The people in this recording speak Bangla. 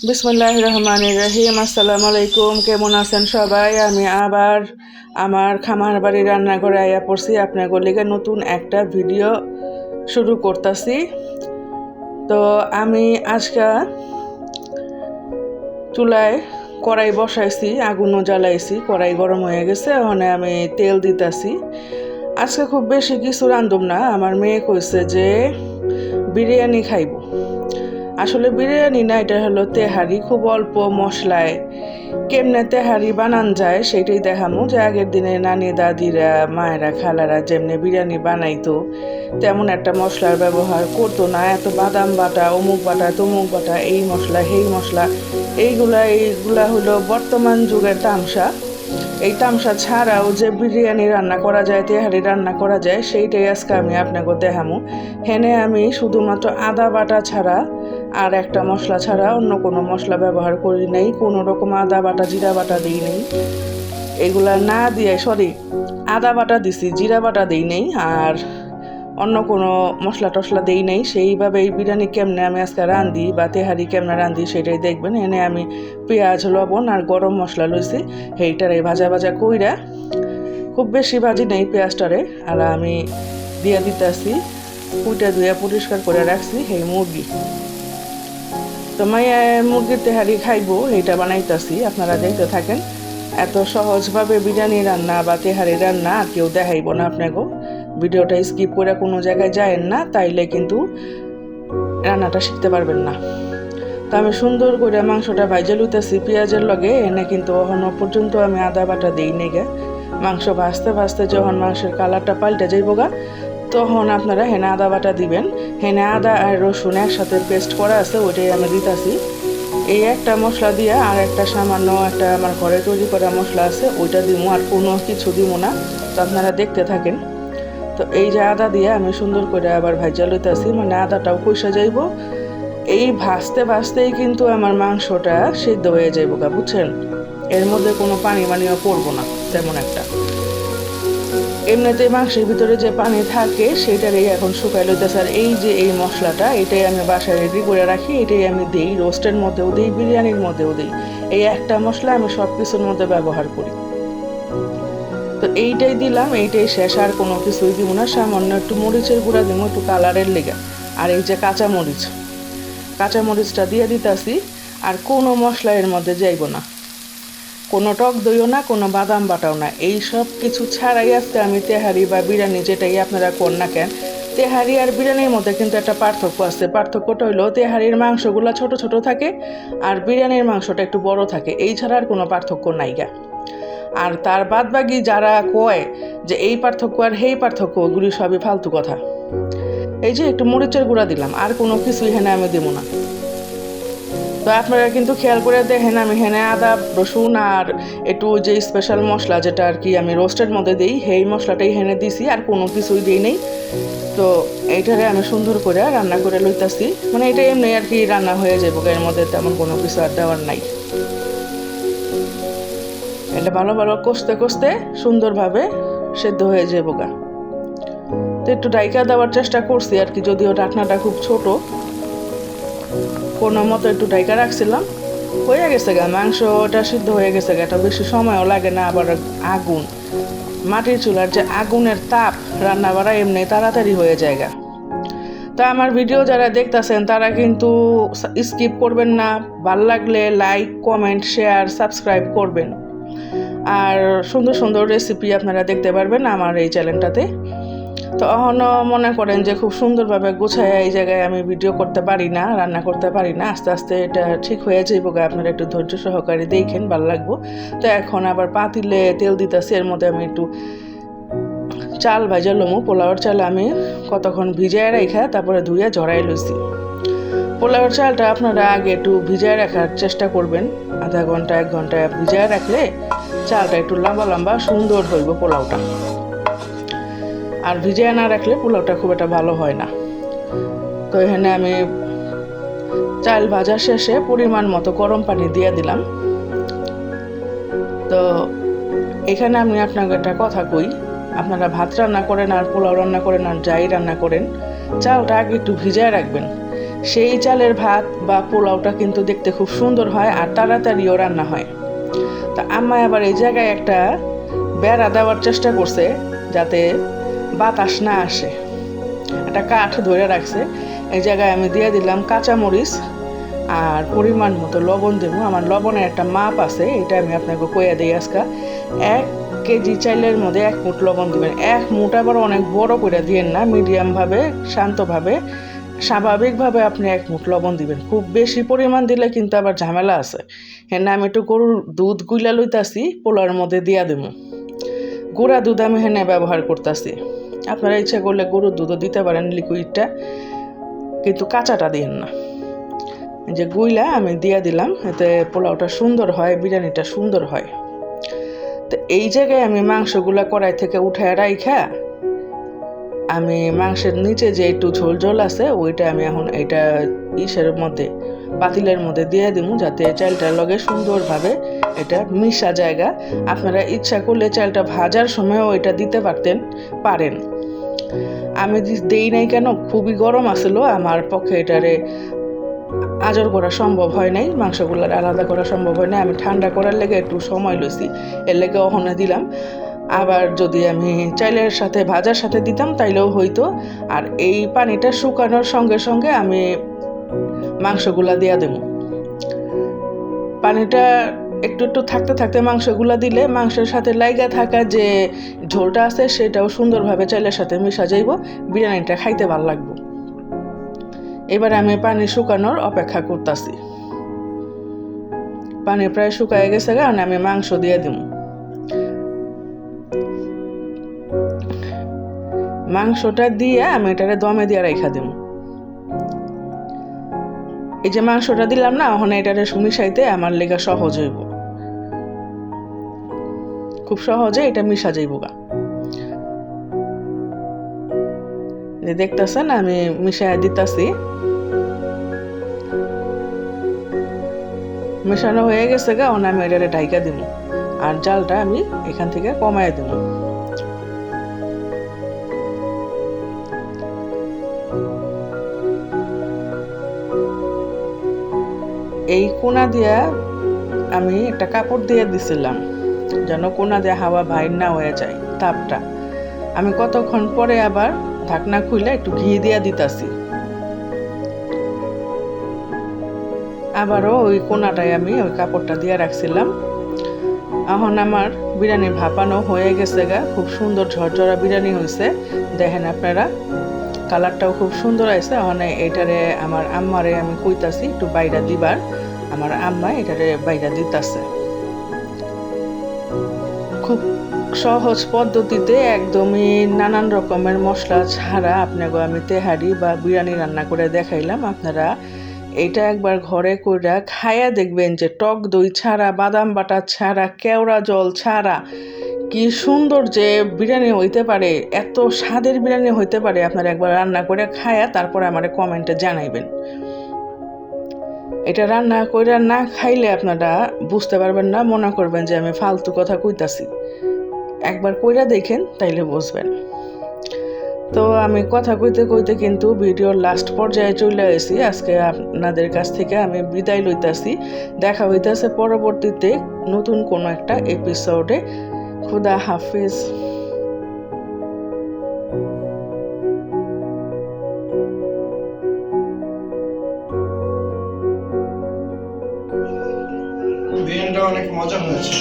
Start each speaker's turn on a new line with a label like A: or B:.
A: বিসমিল্লাহির রহমানির রহিম। আসসালামু আলাইকুম। কেমন আছেন সবাই? আমি আবার আমার খামার বাড়ি রান্নাঘরে আইয়া পড়ছি। আপনাদের লিগে নতুন একটা ভিডিও শুরু করতেছি। তো আমি আজকে চুলায় কড়াই বসাইছি, আগুনও জ্বালাইছি, কড়াই গরম হয়ে গেছে। ওখানে আমি তেল দিতেছি। আজকে খুব বেশি কিছু রান্ধুম না। আমার মেয়ে কইছে যে বিরিয়ানি খাইব। আসলে বিরিয়ানি না, এটা হলো তেহারি, খুব অল্প মশলায় কেমনে তেহারি বানান যায় সেটাই দেখামো। যে আগের দিনে নানি দাদিরা মায়েরা খালারা যেমনি বিরিয়ানি বানাইতো তেমন একটা মশলার ব্যবহার করতো না। এত বাদাম বাটা, অমুক বাটা, তমুক বাটা, এই মশলা সেই মশলা, এইগুলা হলো বর্তমান যুগের তামসা। এই তামসা ছাড়াও যে বিরিয়ানি রান্না করা যায়, তেহারি রান্না করা যায়, সেইটাই আজকে আমি আপনাকে দেখামো। হেনে আমি শুধুমাত্র আদা বাটা ছাড়া আর একটা মশলা ছাড়া অন্য কোনো মশলা ব্যবহার করি নাই। কোনো রকম আদা বাটা জিরা বাটা দিই নেই, এগুলা না দিয়ে, আদা বাটা দিছি, জিরা বাটা দিই নেই, আর অন্য কোনো মশলা টশলা দেই নাই। সেইভাবে এই বিরিয়ানি কেমনে আমি আজকে রান্ধি বা তেহারি কেমনে রান্ধি সেটাই দেখবেন। এনে আমি পেঁয়াজ, লবণ আর গরম মশলা লইছি, সেইটারে ভাজা ভাজা কইরা, খুব বেশি ভাজি নেই পেঁয়াজটারে, আর আমি দিয়ে দিতেছি কুইটা ধুয়ে পরিষ্কার করে রাখছি সেই মুরগি। তো মাইয়া মুরগির তেহারি খাইবো, এইটা বানাইতেছি, আপনারা দেখতে থাকেন। এত সহজভাবে বিরিয়ানি রান্না বা তেহারি রান্না আর কেউ দেখাইব না আপনাকে। ভিডিওটা স্কিপ করে কোনো জায়গায় যায়েন না, তাইলে কিন্তু রান্নাটা শিখতে পারবেন না। তো আমি সুন্দর করে মাংসটা ভাইজে লুইতেছি পেঁয়াজের লগে। এনে কিন্তু এখনো পর্যন্ত আমি আদা বাটা দিই নি গে। মাংস ভাজতে ভাজতে যখন মাংসের কালারটা পাল্টে যাইব গা, তখন আপনারা হেনে আদা বাটা দিবেন। হেনে আদা আর রসুন একসাথে পেস্ট করা আছে, ওইটাই আমি দিতেছি। এই একটা মশলা দিয়ে আর একটা সামান্য একটা আমার ঘরে তৈরি করা মশলা আছে, ওইটা দিব, আর কোনো কিছু দিব না। তো আপনারা দেখতে থাকেন। তো এই যে আদা দিয়ে আমি সুন্দর করে আবার ভাজা লইতেছি, মানে আদাটাও কষা যাইব। এই ভাজতে ভাজতেই কিন্তু আমার মাংসটা সিদ্ধ হয়ে যাইব গা, বুঝছেন? এর মধ্যে কোনো পানি মানিও পড়বো না তেমন একটা। এমনিতে মাংসের ভিতরে যে পানি থাকে সেটারই এখন শুকাই লইতেছে। আর এই যে এই মশলাটা, এটাই আমি বাসায় রেডি করে রাখি, এটাই আমি দিই, রোস্টের মধ্যেও দিই, বিরিয়ানির মধ্যেও দিই। এই একটা মশলা আমি সব কিছুর মধ্যে ব্যবহার করি। তো এইটাই দিলাম, এইটাই শেষ, আর কোনো কিছুই দিব না। সামান্য একটু মরিচের গুঁড়া দিব, একটু কালারের লেগে। আর এই যে কাঁচামরিচটা দিয়ে দিতেছি। আর কোনো মশলা এর মধ্যে যাইব না, কোনো টক দইও না, কোনো বাদাম বাটাও না। এই সব কিছু ছাড়াই আজকে আমি তেহারি বা বিরিয়ানি যেটাই আপনারা কোন না কেন, তেহারি আর বিরিয়ানির মধ্যে কিন্তু একটা পার্থক্য আছে। পার্থক্যটা হলো তেহারির মাংসগুলো ছোট ছোট থাকে আর বিরিয়ানির মাংসটা একটু বড় থাকে, এই ছাড়া আর কোনো পার্থক্য নাই গা। আর তার বাদ বাকি যারা কয় যে এই পার্থক্য আর সেই পার্থক্য, ওগুলি সবই ফালতু কথা। এই যে একটু মরিচের গুঁড়া দিলাম, আর কোনো কিছু এখানে আমি দেবো না। তো আপনারা কিন্তু খেয়াল করে দেখেন, আমি এখানে আদা রসুন আর একটু যে স্পেশাল মশলা যেটা আর কি আমি রোস্টের মধ্যে দিই, সেই মশলাটাই এখানে দিছি, আর কোনো কিছুই দিই নেই। তো এইটারে আমি সুন্দর করে রান্না করে লইতাছি, মানে এটা এমনি আর কি রান্না হয়ে যাবো, এর মধ্যে তেমন কোনো কিছু আর দেওয়ার নাই। এটা ভালো ভালো কষতে কষতে সুন্দরভাবে সেদ্ধ হয়ে যাবো গা। তো একটু ডাইকা দেওয়ার চেষ্টা করছি আর কি, যদিও ঢাকনাটা খুব ছোট, কোনো মতো একটু ডাইকা রাখছিলাম। হয়ে গেছে গা, মাংসটা সিদ্ধ হয়ে গেছে গা, এটা বেশি সময়ও লাগে না। আবার আগুন, মাটির চুলার যে আগুনের তাপ, রান্না বাড়া এমনি তাড়াতাড়ি হয়ে যায় গা। তা আমার ভিডিও যারা দেখতেছেন তারা কিন্তু স্কিপ করবেন না। ভাল লাগলে লাইক, কমেন্ট, শেয়ার, সাবস্ক্রাইব করবেন। আর সুন্দর সুন্দর রেসিপি আপনারা দেখতে পারবেন আমার এই চ্যানেলটাতে। তো এখনও মনে করেন যে খুব সুন্দরভাবে গুছায় এই জায়গায় আমি ভিডিও করতে পারি না, রান্না করতে পারি না। আস্তে আস্তে এটা ঠিক হয়ে যাইব গা, আপনারা একটু ধৈর্য সহকারে দেখেন, ভালো লাগবো। তো এখন আবার পাতিলে তেল দিতেছি, এর মধ্যে আমি একটু চাল ভাজা লমু। পোলাওর চাল আমি কতক্ষণ ভিজায় রাখা তারপরে ধুয়ে ঝরাই লইছি। পোলাওর চালটা আপনারা আগে একটু ভিজায় রাখার চেষ্টা করবেন, আধা ঘন্টা 1 ঘন্টা ভিজায় রাখলে চালটা একটু লম্বা লম্বা সুন্দর হইব পোলাওটা। আর ভিজিয়ে না রাখলে পোলাওটা খুব একটা ভালো হয় না। তো এখানে আমি চাল ভাজা শেষে পরিমাণ মতো গরম পানি দিয়ে দিলাম। তো এখানে আমি আপনাকে একটা কথা কই, আপনারা ভাত রান্না করেন আর পোলাও রান্না করেন আর যাই রান্না করেন, চালটা আগে একটু ভিজায় রাখবেন। সেই চালের ভাত বা পোলাওটা কিন্তু দেখতে খুব সুন্দর হয় আর তাড়াতাড়িও রান্না হয়। তা আম্মা আবার এই জায়গায় একটা বেড়া দেওয়ার চেষ্টা করছে যাতে বাতাস না আসে, একটা কাঠ ধরে রাখছে। এই জায়গায় আমি দিয়ে দিলাম কাঁচামরিচ আর পরিমাণ মতো লবণ দেবো। আমার লবণের একটা মাপ আছে, এটা আমি আপনাকে কইয়া দিই আজকে। 1 কেজি চাইলের মধ্যে 1 মুঠ লবণ দিবেন। 1 মুঠ আবার অনেক বড় করে দিয়েন না, মিডিয়ামভাবে শান্তভাবে স্বাভাবিকভাবে আপনি 1 মুঠ লবণ দিবেন। খুব বেশি পরিমাণ দিলে কিন্তু আবার ঝামেলা আছে। হ্যাঁ, আমি একটু গরুর দুধ গুইলা লইতাছি, পোলার মধ্যে দিয়া দেবো। গুঁড়া দুধ আমি হেনে ব্যবহার করতেছি। আপনারা ইচ্ছা করলে গরুর দুধও দিতে পারেন লিকুইডটা, কিন্তু কাঁচাটা দিন না। যে গুইলা আমি দিয়া দিলাম, এতে পোলাওটা সুন্দর হয়, বিরিয়ানিটা সুন্দর হয়। তো এই জায়গায় আমি মাংসগুলা কড়াই থেকে উঠায় রাইখা আমি মাংসের নিচে যে একটু ঝোল ঝোল আছে ওইটা আমি এখন এটা ইসের মধ্যে পাতিলের মধ্যে দিয়ে দিব, যাতে চালটার লগে সুন্দরভাবে এটা মিশা জায়গা। আপনারা ইচ্ছা করলে চালটা ভাজার সময় ওইটা দিতে পারেন। আমি দেই নাই কেন, খুবই গরম আসলো, আমার পক্ষে এটারে আজর করা সম্ভব হয় নাই, মাংসগুলার আলাদা করা সম্ভব হয় নাই। আমি ঠান্ডা করার লেগে একটু সময় লইছি, এর লেগে ওখানে দিলাম। আবার যদি আমি চাইলের সাথে ভাজার সাথে দিতাম তাইলেও হইতো। আর এই পানিটা শুকানোর সঙ্গে সঙ্গে আমি মাংসগুলা দিয়া দেব। পানিটা একটু একটু থাকতে থাকতে মাংসগুলা দিলে মাংসের সাথে লাইগা থাকা যে ঝোলটা আছে সেটাও সুন্দরভাবে চাইলের সাথে মিশা যাইব, বিরিয়ানিটা খাইতে ভালো লাগবে। এবার আমি পানি শুকানোর অপেক্ষা করতেছি। পানি প্রায় শুকায় গেছে, কারণ আমি মাংস দিয়ে দিব। মাংসটা দিয়ে আমি এটারে দমে দিয়ে রাইখা দিব। এই যে মাংসটা দিলাম না, ওখানে এটারে মিশাইতে আমার লেগা সহজ হইব, খুব সহজে এটা মিশা যাইব গা। দেখতেছেন আমি মিশাই দিতাছি। মেশানো হয়ে গেছে গা, আমি এটারে ঢাইকা দিব আর জালটা আমি এখান থেকে কমায় দেব। এই কোনা দিয়া আমি একটা কাপড় দিয়ে দিছিলাম যেন কোনা দিয়ে হাওয়া বাইর না হয়ে যায় তাপটা। আমি কতক্ষণ পরে আবার ঢাকনা খুলে একটু ঘি দিয়া দিতাছি। আবারও ওই কোনাটায় আমি ওই কাপড়টা দিয়ে রাখছিলাম। এখন আমার বিরিয়ানি ভাপানো হয়ে গেছে গা, খুব সুন্দর ঝরঝরা বিরিয়ানি হয়েছে। দেখেন আপনারা, কালারটাও খুব সুন্দর আছে। এখন এটারে আমার আম্মারে আমি কইতাছি একটু বাইরা দিবার, আমার আম্মা এটারে বাইরা দিতাছে। খুব সহজ পদ্ধতিতে, একদমই নানান রকমের মশলা ছাড়া আপনাকে আমি তেহারি বা বিরিয়ানি রান্না করে দেখাইলাম। আপনারা এটা একবার ঘরে কইরা খাইয়া দেখবেন যে টক দই ছাড়া, বাদাম বাটা ছাড়া, কেওড়া জল ছাড়া কি সুন্দর যে বিরিয়ানি হইতে পারে, এত স্বাদের বিরিয়ানি হইতে পারে। আপনারা একবার রান্না করে খায়া তারপরে আমারে কমেন্টে জানাইবেন। এটা রান্না করে না খাইলে আপনারা বুঝতে পারবেন না, মনে করবেন যে আমি ফালতু কথা কইতাছি। একবার কইরা দেখেন, তাইলে বুঝবেন। তো আমি কথা কইতে কইতে কিন্তু ভিডিওর লাস্ট পর্যায়ে চলে আসি। আজকে আপনাদের কাছ থেকে আমি বিদায় লইতাছি। দেখা হইতাছে পরবর্তীতে নতুন কোনো একটা এপিসোডে। খুদা হাফিজ।
B: বিরিয়ানিটা অনেক মজা হয়েছে।